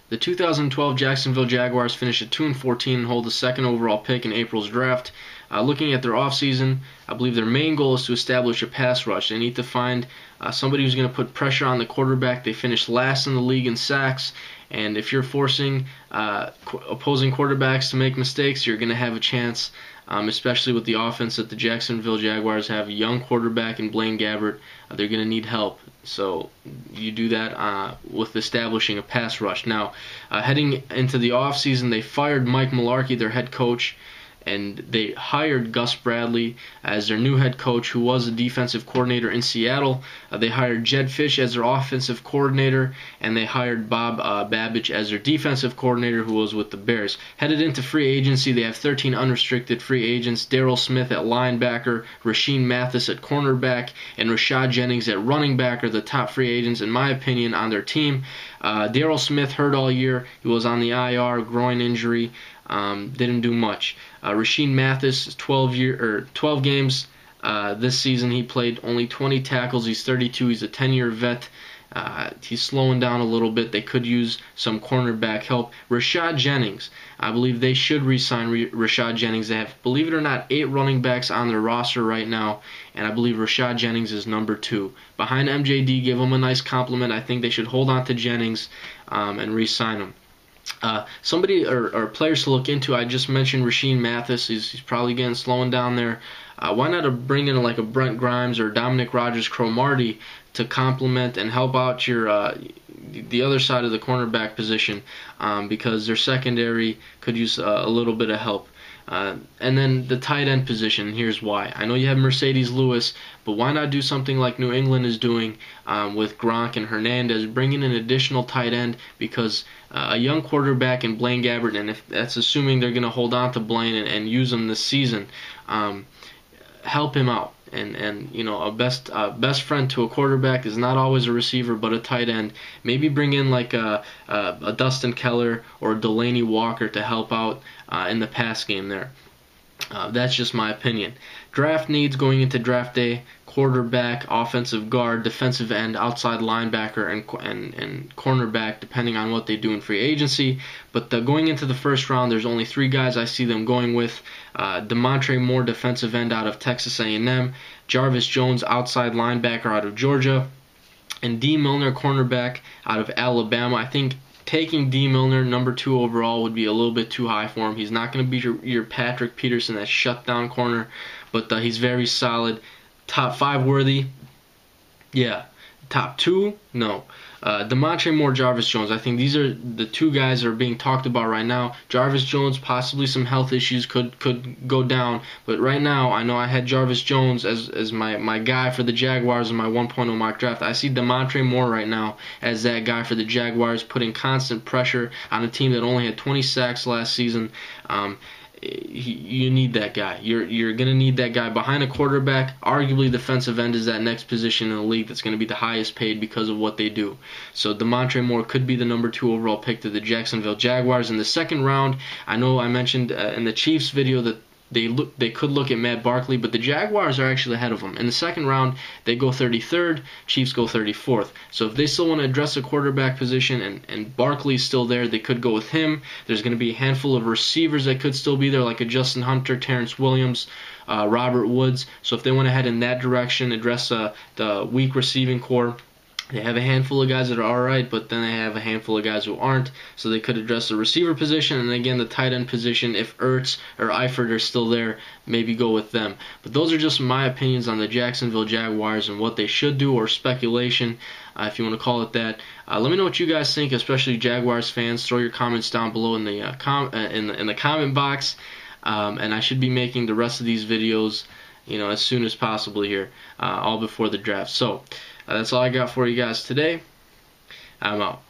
The 2012 Jacksonville Jaguars finished at 2-14 and hold the second overall pick in April's draft. Looking at their offseason, I believe their main goal is to establish a pass rush. They need to find somebody who's going to put pressure on the quarterback. They finished last in the league in sacks, and if you're forcing opposing quarterbacks to make mistakes, you're going to have a chance, especially with the offense that the Jacksonville Jaguars have. A young quarterback in Blaine Gabbert, they're going to need help. So you do that with establishing a pass rush. Now, heading into the offseason, they fired Mike Mularkey, their head coach, and they hired Gus Bradley as their new head coach, who was a defensive coordinator in Seattle. They hired Jed Fish as their offensive coordinator, and they hired Bob Babich as their defensive coordinator, who was with the Bears. Headed into free agency, they have 13 unrestricted free agents: Daryl Smith at linebacker, Rashean Mathis at cornerback, and Rashad Jennings at running back are the top free agents, in my opinion, on their team. Daryl Smith hurt all year. He was on the IR, groin injury. Didn't do much. Rashean Mathis, 12 games this season. He played only 20 tackles. He's 32. He's a 10-year vet. He's slowing down a little bit. They could use some cornerback help. Rashad Jennings, I believe they should re-sign Rashad Jennings. They have, believe it or not, 8 running backs on their roster right now, and I believe Rashad Jennings is number 2. Behind MJD, give him a nice compliment. I think they should hold on to Jennings and re-sign him. Somebody or players to look into, I just mentioned Rashean Mathis. He's probably slowing down there. Why not bring in like a Brent Grimes or Dominic Rodgers-Cromartie to complement and help out your the other side of the cornerback position, because their secondary could use a little bit of help. And then the tight end position, here's why. I know you have Mercedes Lewis, but why not do something like New England is doing with Gronk and Hernandez, bringing in an additional tight end, because a young quarterback in Blaine Gabbert, and if that's assuming they're going to hold on to Blaine and use him this season, help him out. And you know, a best friend to a quarterback is not always a receiver, but a tight end. Maybe bring in like a Dustin Keller or Delaney Walker to help out in the pass game there. That's just my opinion. Draft needs going into draft day: quarterback, offensive guard, defensive end, outside linebacker, and cornerback, depending on what they do in free agency. But going into the first round, there's only 3 guys I see them going with. Demontre Moore, defensive end out of Texas A&M, Jarvis Jones, outside linebacker out of Georgia, and D. Milliner, cornerback out of Alabama. I think taking D. Milliner, number 2 overall, would be a little bit too high for him. He's not going to be your Patrick Peterson, that shutdown corner, but he's very solid. Top 5 worthy? Yeah. Top 2? No. Demontre Moore, Jarvis Jones. I think these are the 2 guys that are being talked about right now. Jarvis Jones, possibly some health issues could go down, but right now I know I had Jarvis Jones as my guy for the Jaguars in my 1.0 mock draft. I see Demontre Moore right now as that guy for the Jaguars, putting constant pressure on a team that only had 20 sacks last season. You need that guy. You're going to need that guy behind a quarterback. Arguably, defensive end is that next position in the league that's going to be the highest paid because of what they do. So Demontre Moore could be the number 2 overall pick to the Jacksonville Jaguars. In the second round, I know I mentioned in the Chiefs video that they could look at Matt Barkley, but the Jaguars are actually ahead of them. In the second round, they go 33rd, Chiefs go 34th. So if they still want to address the quarterback position and Barkley's still there, they could go with him. There's going to be a handful of receivers that could still be there, like a Justin Hunter, Terrence Williams, Robert Woods. So if they want to head in that direction, address the weak receiving core, they have a handful of guys that are alright, but then they have a handful of guys who aren't, so they could address the receiver position, and again the tight end position. If Ertz or Eifert are still there, maybe go with them. But those are just my opinions on the Jacksonville Jaguars and what they should do, or speculation, if you want to call it that. Let me know what you guys think, especially Jaguars fans. Throw your comments down below in the comment box, and I should be making the rest of these videos, you know, as soon as possible here, all before the draft. So that's all I got for you guys today. I'm out.